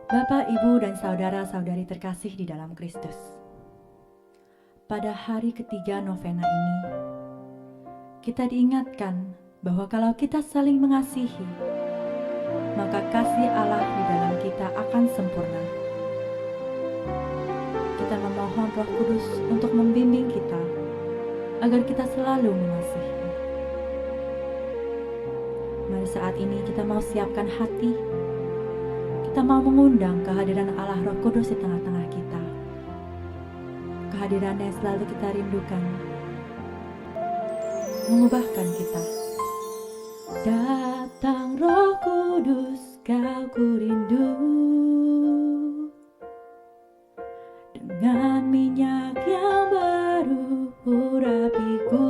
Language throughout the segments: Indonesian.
Bapak, Ibu, dan saudara-saudari terkasih di dalam Kristus. Pada hari ketiga novena ini, kita diingatkan bahwa kalau kita saling mengasihi, maka kasih Allah di dalam kita akan sempurna. Kita memohon Roh Kudus untuk membimbing kita, agar kita selalu mengasihi. Mari saat ini kita mau siapkan hati. Kita mau mengundang kehadiran Allah Roh Kudus di tengah-tengah kita. Kehadiran yang selalu kita rindukan, mengubahkan kita. Datang Roh Kudus, kau ku rindu. Dengan minyak yang baru urapiku,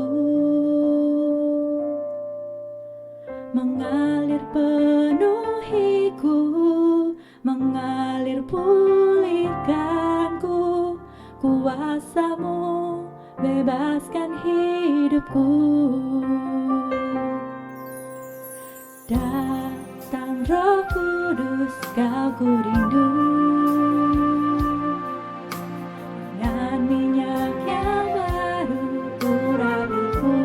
mengalir penuhiku, mengalir pulihkanku, kuasa-Mu bebaskan hidupku. Datang Roh Kudus, kau ku rindu. Dengan minyak yang baru urapiku,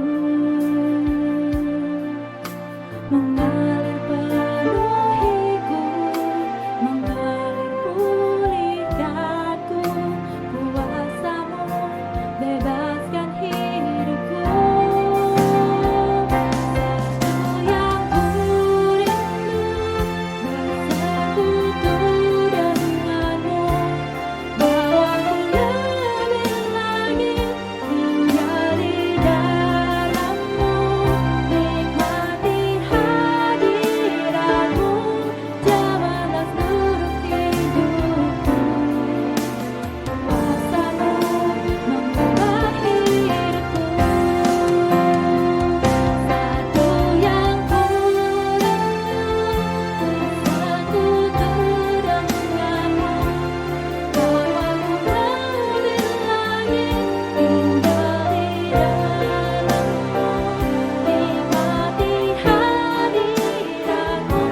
mengalir penuhiku, mengalir pulihkanku, kuasa-Mu bebaskan hidupku. Satu yang ku rindu, bersekutu denganmu, bawaku lebih lagi tinggal di dalammu, nikmati hadiratmu, jamalah seluruh hidupku. Kuasa-Mu mengubah hidupku. Satu yang ku rindu, bersekutu denganmu, bawaku lebih lagi tinggal di dalammu, nikmati hadiratmu,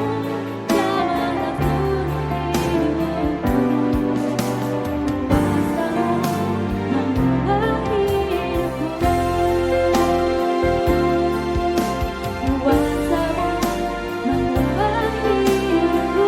jamalah seluruh hidupku. Kuasa-Mu mengubah hidupku. Kuasa-Mu mengubah hidupku.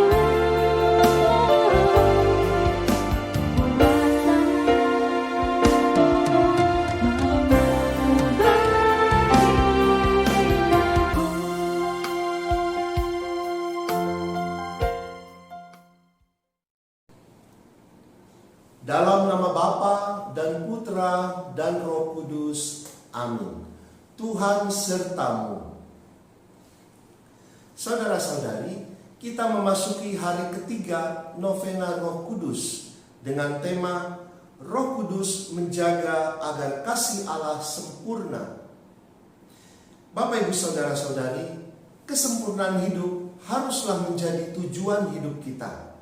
Dalam nama Bapa dan Putra dan Roh Kudus. Amin. Tuhan sertamu. Saudara-saudari, kita memasuki hari ketiga novena Roh Kudus dengan tema Roh Kudus menjaga agar kasih Allah sempurna. Bapak, Ibu, saudara-saudari, kesempurnaan hidup haruslah menjadi tujuan hidup kita.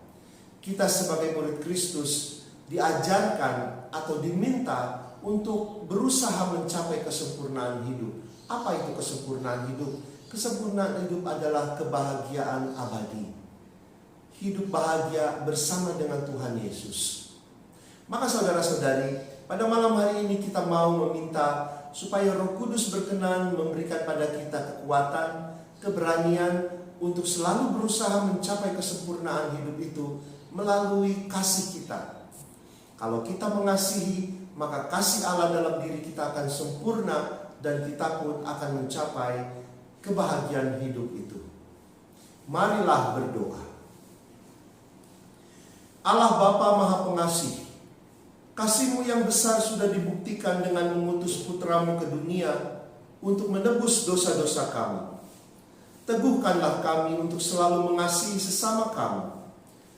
Kita sebagai murid Kristus diajarkan atau diminta untuk berusaha mencapai kesempurnaan hidup. Apa itu kesempurnaan hidup? Kesempurnaan hidup adalah kebahagiaan abadi. Hidup bahagia bersama dengan Tuhan Yesus. Maka saudara-saudari, pada malam hari ini kita mau meminta supaya Roh Kudus berkenan memberikan pada kita kekuatan, keberanian untuk selalu berusaha mencapai kesempurnaan hidup itu melalui kasih kita. Kalau kita mengasihi, maka kasih Allah dalam diri kita akan sempurna dan kita pun akan mencapai kebahagiaan hidup itu. Marilah berdoa. Allah Bapa Maha Pengasih, kasih-Mu yang besar sudah dibuktikan dengan mengutus Putra-Mu ke dunia untuk menebus dosa-dosa kami. Teguhkanlah kami untuk selalu mengasihi sesama kami,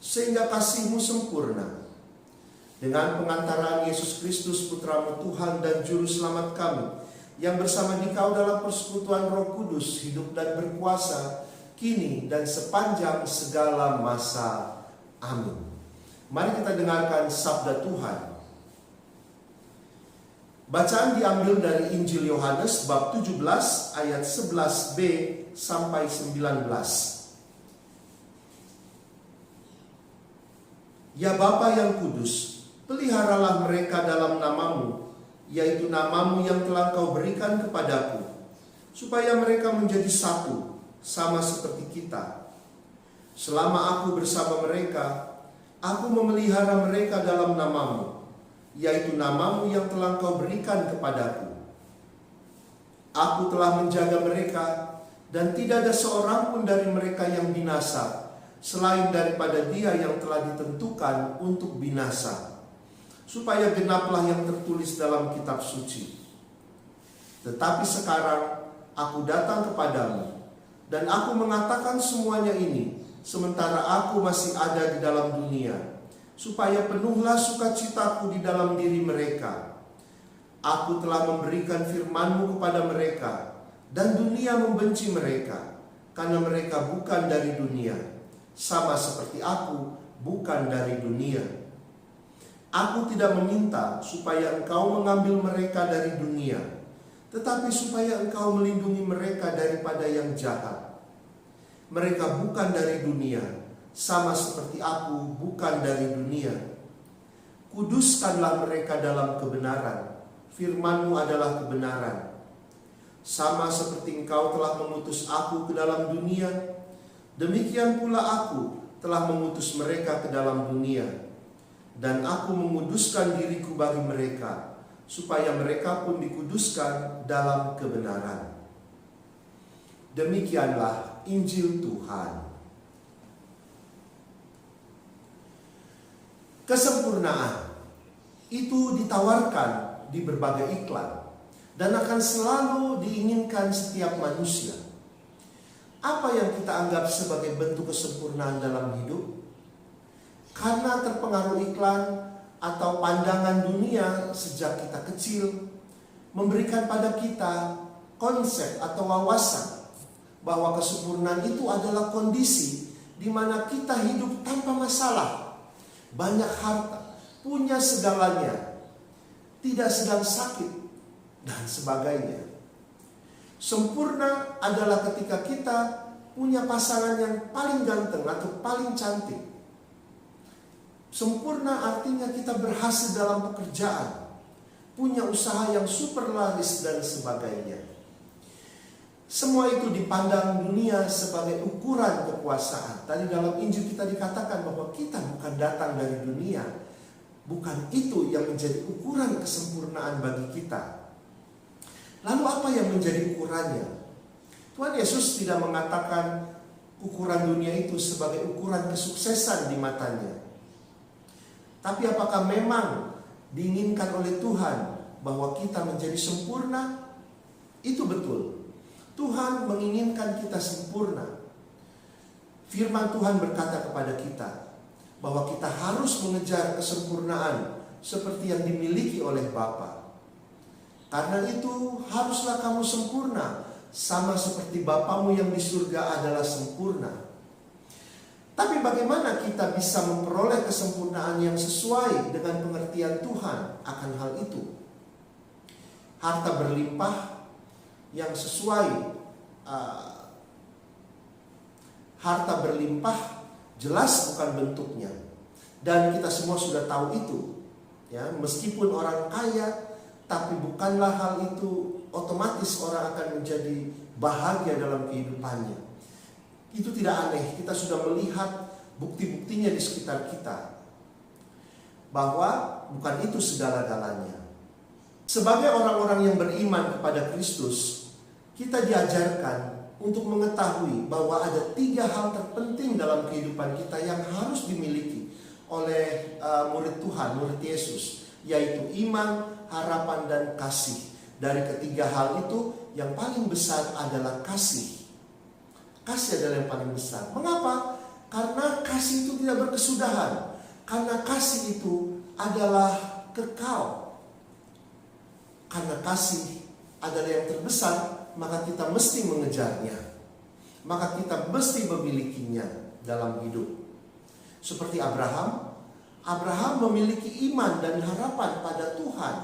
sehingga kasih-Mu sempurna. Dengan pengantaran Yesus Kristus, Putra-Mu Tuhan dan Juru Selamat kami, yang bersama Dikau dalam persekutuan Roh Kudus hidup dan berkuasa, kini dan sepanjang segala masa. Amin. Mari kita dengarkan sabda Tuhan. Bacaan diambil dari Injil Yohanes bab 17 ayat 11b sampai 19. Ya Bapa yang kudus, peliharalah mereka dalam namamu, yaitu namamu yang telah Kau berikan kepadaku, supaya mereka menjadi satu, sama seperti kita. Selama aku bersama mereka, aku memelihara mereka dalam namamu, yaitu namamu yang telah Kau berikan kepadaku. Aku telah menjaga mereka, dan tidak ada seorang pun dari mereka yang binasa, selain daripada dia yang telah ditentukan untuk binasa, supaya genaplah yang tertulis dalam kitab suci. Tetapi sekarang aku datang kepadamu, dan aku mengatakan semuanya ini, sementara aku masih ada di dalam dunia, supaya penuhlah sukacitaku di dalam diri mereka. Aku telah memberikan firman-Mu kepada mereka, dan dunia membenci mereka, karena mereka bukan dari dunia, sama seperti aku bukan dari dunia. Aku tidak meminta supaya Engkau mengambil mereka dari dunia, tetapi supaya Engkau melindungi mereka daripada yang jahat. Mereka bukan dari dunia, sama seperti aku bukan dari dunia. Kuduskanlah mereka dalam kebenaran, firman-Mu adalah kebenaran. Sama seperti Engkau telah mengutus aku ke dalam dunia, demikian pula aku telah mengutus mereka ke dalam dunia. Dan aku menguduskan diriku bagi mereka, supaya mereka pun dikuduskan dalam kebenaran. Demikianlah Injil Tuhan. Kesempurnaan itu ditawarkan di berbagai iklan dan akan selalu diinginkan setiap manusia. Apa yang kita anggap sebagai bentuk kesempurnaan dalam hidup? Karena terpengaruh iklan atau pandangan dunia sejak kita kecil, memberikan pada kita konsep atau wawasan bahwa kesempurnaan itu adalah kondisi di mana kita hidup tanpa masalah, banyak harta, punya segalanya, tidak sedang sakit, dan sebagainya. Sempurna adalah ketika kita punya pasangan yang paling ganteng atau paling cantik. Sempurna artinya kita berhasil dalam pekerjaan, punya usaha yang super laris dan sebagainya. Semua itu dipandang dunia sebagai ukuran kekuasaan. Tadi dalam Injil kita dikatakan bahwa kita bukan datang dari dunia. Bukan itu yang menjadi ukuran kesempurnaan bagi kita. Lalu apa yang menjadi ukurannya? Tuhan Yesus tidak mengatakan ukuran dunia itu sebagai ukuran kesuksesan di matanya. Tapi apakah memang diinginkan oleh Tuhan bahwa kita menjadi sempurna? Itu betul. Tuhan menginginkan kita sempurna. Firman Tuhan berkata kepada kita bahwa kita harus mengejar kesempurnaan seperti yang dimiliki oleh Bapa. Karena itu haruslah kamu sempurna, sama seperti Bapamu yang di surga adalah sempurna. Tapi bagaimana kita bisa memperoleh kesempurnaan yang sesuai dengan pengertian Tuhan akan hal itu? Harta berlimpah yang sesuai, harta berlimpah jelas bukan bentuknya, dan kita semua sudah tahu itu. Ya, meskipun orang kaya, tapi bukanlah hal itu otomatis orang akan menjadi bahagia dalam kehidupannya. Itu tidak aneh. Kita sudah melihat bukti-buktinya di sekitar kita, bahwa bukan itu segala-galanya. Sebagai orang-orang yang beriman kepada Kristus, kita diajarkan untuk mengetahui bahwa ada 3 hal terpenting dalam kehidupan kita yang harus dimiliki oleh murid Tuhan, murid Yesus, yaitu iman, harapan, dan kasih. Dari ketiga hal itu, yang paling besar adalah kasih. Kasih adalah yang paling besar. Mengapa? Karena kasih itu tidak berkesudahan. Karena kasih itu adalah kekal. Karena kasih adalah yang terbesar, maka kita mesti mengejarnya. Maka kita mesti memilikinya dalam hidup. Seperti Abraham memiliki iman dan harapan pada Tuhan.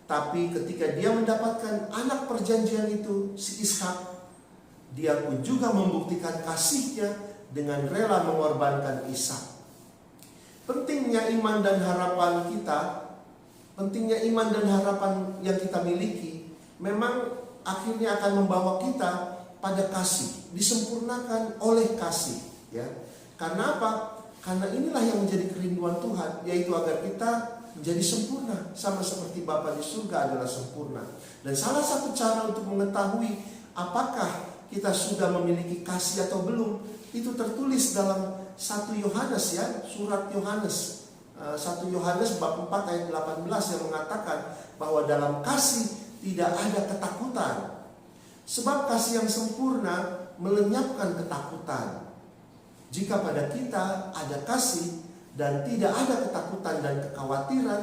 Tapi ketika dia mendapatkan anak perjanjian itu, si Ishak, dia pun juga membuktikan kasihnya dengan rela mengorbankan Ishak. Pentingnya iman dan harapan kita, pentingnya iman dan harapan yang kita miliki, memang akhirnya akan membawa kita pada kasih, disempurnakan oleh kasih, ya. Karena apa? Karena inilah yang menjadi kerinduan Tuhan, yaitu agar kita menjadi sempurna, sama seperti Bapa di surga adalah sempurna. Dan salah satu cara untuk mengetahui apakah kita sudah memiliki kasih atau belum, itu tertulis dalam 1 Yohanes, ya, surat Yohanes. 1 Yohanes bab 4 ayat 18 yang mengatakan bahwa dalam kasih tidak ada ketakutan. Sebab kasih yang sempurna melenyapkan ketakutan. Jika pada kita ada kasih dan tidak ada ketakutan dan kekhawatiran,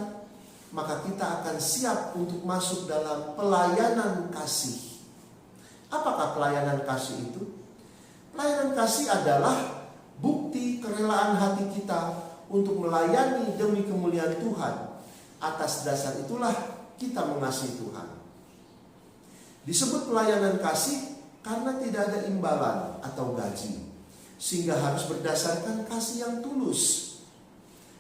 maka kita akan siap untuk masuk dalam pelayanan kasih. Apakah pelayanan kasih itu? Pelayanan kasih adalah bukti kerelaan hati kita untuk melayani demi kemuliaan Tuhan. Atas dasar itulah kita mengasihi Tuhan. Disebut pelayanan kasih karena tidak ada imbalan atau gaji, sehingga harus berdasarkan kasih yang tulus.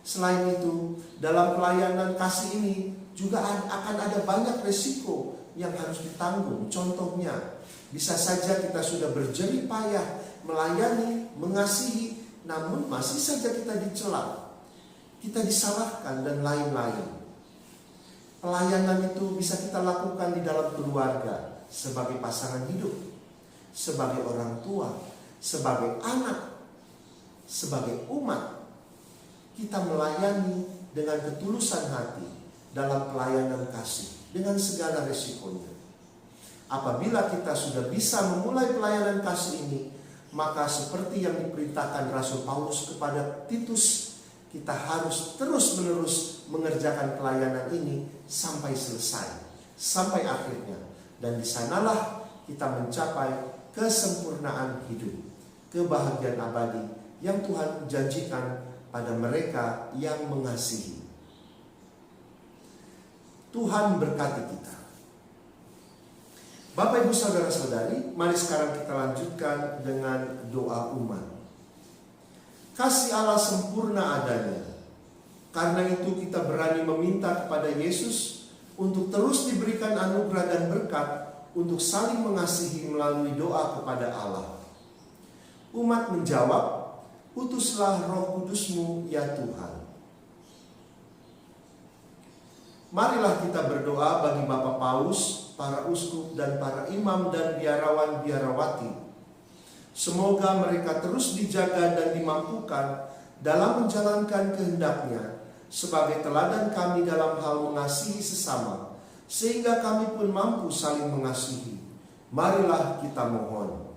Selain itu, dalam pelayanan kasih ini juga akan ada banyak resiko yang harus ditanggung. Contohnya, bisa saja kita sudah berjerih payah melayani, mengasihi, namun masih saja kita dicela, kita disalahkan, dan lain-lain. Pelayanan itu bisa kita lakukan di dalam keluarga, sebagai pasangan hidup, sebagai orang tua, sebagai anak, sebagai umat. Kita melayani dengan ketulusan hati dalam pelayanan kasih, dengan segala resikonya. Apabila kita sudah bisa memulai pelayanan kasih ini, maka seperti yang diperintahkan Rasul Paulus kepada Titus, kita harus terus-menerus mengerjakan pelayanan ini sampai selesai, sampai akhirnya. Dan di sanalah kita mencapai kesempurnaan hidup, kebahagiaan abadi yang Tuhan janjikan pada mereka yang mengasihi. Tuhan berkati kita. Bapak, Ibu, Saudara-saudari, mari sekarang kita lanjutkan dengan doa umat. Kasih Allah sempurna adanya. Karena itu kita berani meminta kepada Yesus untuk terus diberikan anugerah dan berkat untuk saling mengasihi melalui doa kepada Allah. Umat menjawab, "Utuslah Roh Kudus-Mu ya Tuhan." Marilah kita berdoa bagi Bapak Paus, para uskup dan para imam dan biarawan-biarawati. Semoga mereka terus dijaga dan dimampukan dalam menjalankan kehendak-Nya sebagai teladan kami dalam hal mengasihi sesama, sehingga kami pun mampu saling mengasihi. Marilah kita mohon.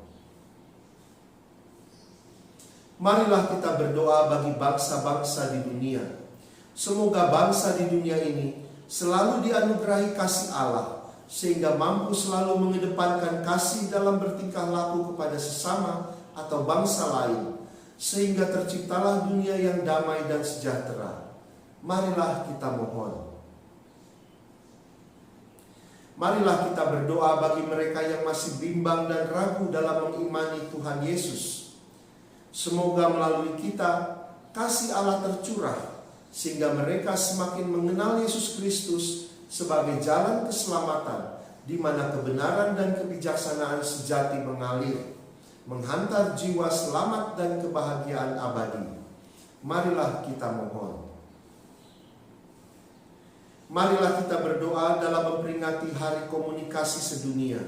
Marilah kita berdoa bagi bangsa-bangsa di dunia. Semoga bangsa di dunia ini selalu dianugerahi kasih Allah, sehingga mampu selalu mengedepankan kasih dalam bertingkah laku kepada sesama atau bangsa lain, sehingga terciptalah dunia yang damai dan sejahtera. Marilah kita mohon. Marilah kita berdoa bagi mereka yang masih bimbang dan ragu dalam mengimani Tuhan Yesus. Semoga melalui kita kasih Allah tercurah, sehingga mereka semakin mengenal Yesus Kristus sebagai jalan keselamatan, di mana kebenaran dan kebijaksanaan sejati mengalir, menghantar jiwa selamat dan kebahagiaan abadi. Marilah kita mohon. Marilah kita berdoa dalam memperingati Hari Komunikasi Sedunia.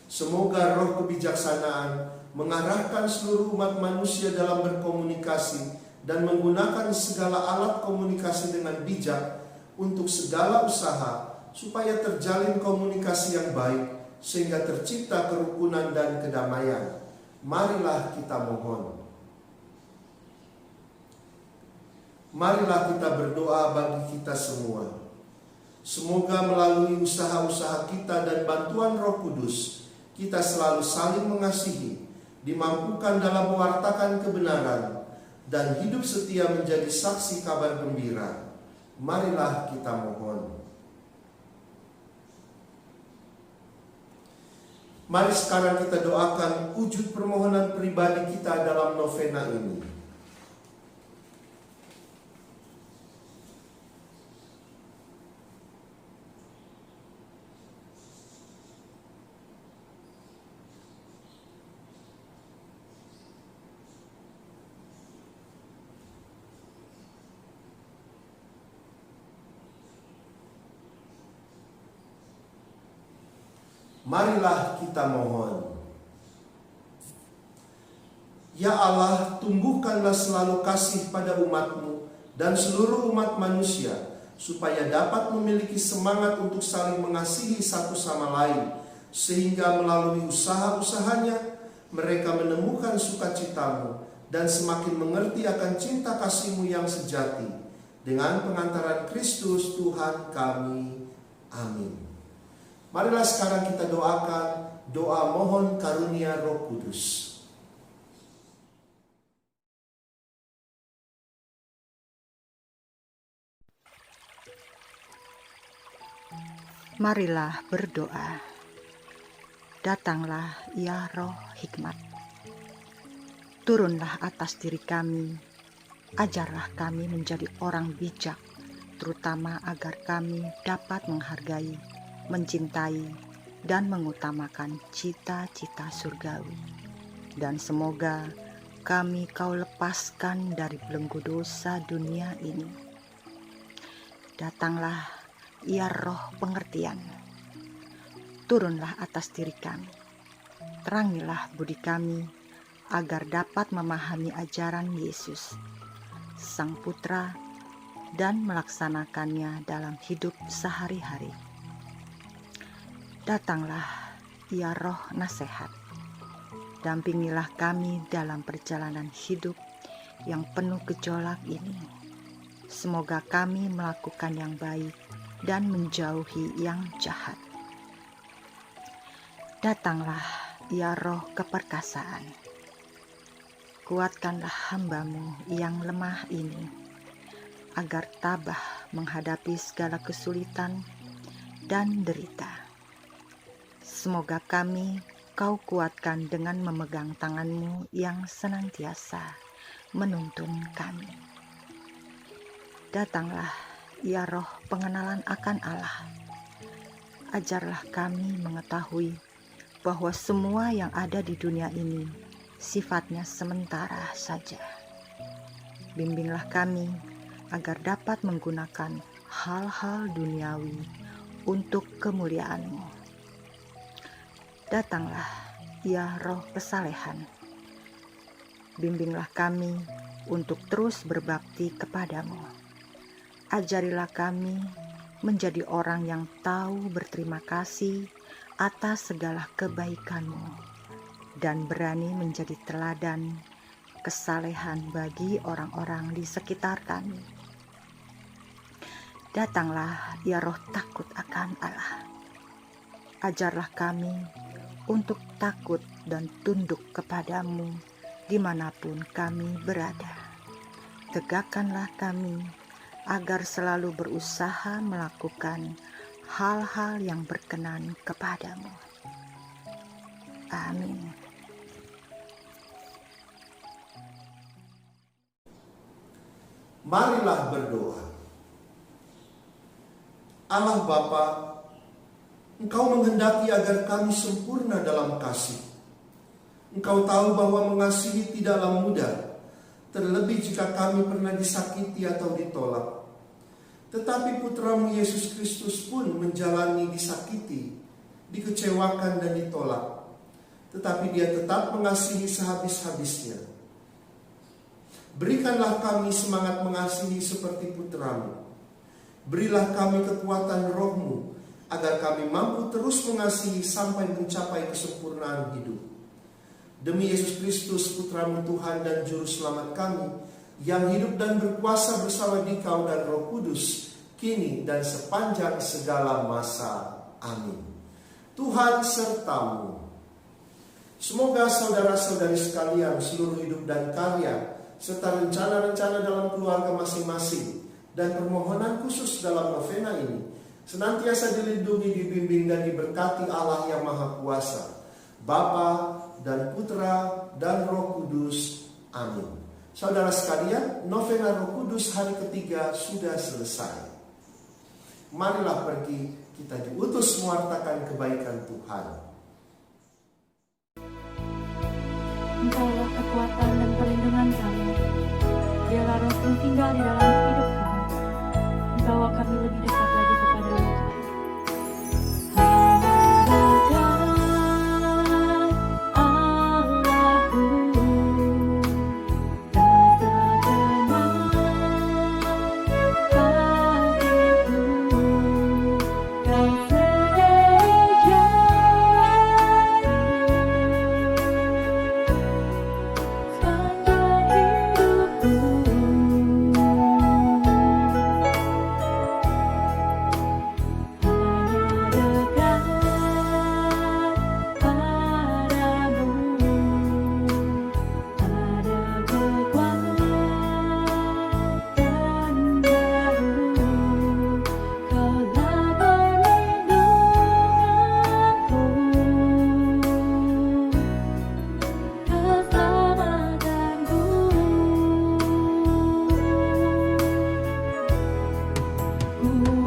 Semoga roh kebijaksanaan mengarahkan seluruh umat manusia dalam berkomunikasi dan menggunakan segala alat komunikasi dengan bijak untuk segala usaha, supaya terjalin komunikasi yang baik, sehingga tercipta kerukunan dan kedamaian. Marilah kita mohon. Marilah kita berdoa bagi kita semua. Semoga melalui usaha-usaha kita dan bantuan Roh Kudus, kita selalu saling mengasihi, dimampukan dalam mewartakan kebenaran, dan hidup setia menjadi saksi kabar gembira. Marilah kita mohon. Mari sekarang kita doakan wujud permohonan pribadi kita dalam novena ini. Marilah kita mohon. Ya Allah, tumbuhkanlah selalu kasih pada umat-Mu dan seluruh umat manusia, supaya dapat memiliki semangat untuk saling mengasihi satu sama lain, sehingga melalui usaha-usahanya mereka menemukan sukacita-Mu dan semakin mengerti akan cinta kasih-Mu yang sejati. Dengan pengantaran Kristus Tuhan kami. Amin. Marilah sekarang kita doakan doa mohon karunia Roh Kudus. Marilah berdoa. Datanglah ya Roh Hikmat. Turunlah atas diri kami. Ajarlah kami menjadi orang bijak, terutama agar kami dapat menghargai, mencintai, dan mengutamakan cita-cita surgawi. Dan semoga kami Kau lepaskan dari belenggu dosa dunia ini. Datanglah ya Roh pengertian. Turunlah atas diri kami. Terangilah budi kami agar dapat memahami ajaran Yesus, Sang Putra, dan melaksanakannya dalam hidup sehari-hari. Datanglah ya Roh nasihat. Dampingilah kami dalam perjalanan hidup yang penuh gejolak ini. Semoga kami melakukan yang baik dan menjauhi yang jahat. Datanglah ya Roh keperkasaan. Kuatkanlah hamba-Mu yang lemah ini, agar tabah menghadapi segala kesulitan dan derita. Semoga kami Kau kuatkan dengan memegang tangan-Mu yang senantiasa menuntun kami. Datanglah ya Roh pengenalan akan Allah. Ajarlah kami mengetahui bahwa semua yang ada di dunia ini sifatnya sementara saja. Bimbinglah kami agar dapat menggunakan hal-hal duniawi untuk kemuliaan-Mu. Datanglah ya Roh kesalehan. Bimbinglah kami untuk terus berbakti kepadamu. Ajarilah kami menjadi orang yang tahu berterima kasih atas segala kebaikan-Mu dan berani menjadi teladan kesalehan bagi orang-orang di sekitar kami. Datanglah ya Roh takut akan Allah. Ajarlah kami untuk takut dan tunduk kepadamu dimanapun kami berada. Tegakkanlah kami agar selalu berusaha melakukan hal-hal yang berkenan kepadamu. Amin. Marilah berdoa. Allah Bapa, Engkau menghendaki agar kami sempurna dalam kasih. Engkau tahu bahwa mengasihi tidaklah mudah, terlebih jika kami pernah disakiti atau ditolak. Tetapi Putra-Mu Yesus Kristus pun menjalani disakiti, dikecewakan dan ditolak. Tetapi Dia tetap mengasihi sehabis-habisnya. Berikanlah kami semangat mengasihi seperti Putra-Mu. Berilah kami kekuatan Roh-Mu, agar kami mampu terus mengasihi sampai mencapai kesempurnaan hidup. Demi Yesus Kristus, Putra-Mu Tuhan dan Juru Selamat kami, yang hidup dan berkuasa bersama Dikau dan Roh Kudus, kini dan sepanjang segala masa. Amin. Tuhan serta-Mu. Semoga saudara-saudari sekalian, seluruh hidup dan karya, serta rencana-rencana dalam keluarga masing-masing, dan permohonan khusus dalam novena ini, senantiasa dilindungi, dibimbing, dan diberkati Allah yang Maha Kuasa, Bapa dan Putra dan Roh Kudus. Amin. Saudara sekalian, novena Roh Kudus hari ketiga sudah selesai. Marilah pergi, kita diutus mewartakan kebaikan Tuhan. Engkaulah kekuatan dan perlindungan kami. Biarlah Roh-Mu tinggal di dalam hidup kami. Bawa kami lebih dekat lagi kepada-Mu. Ku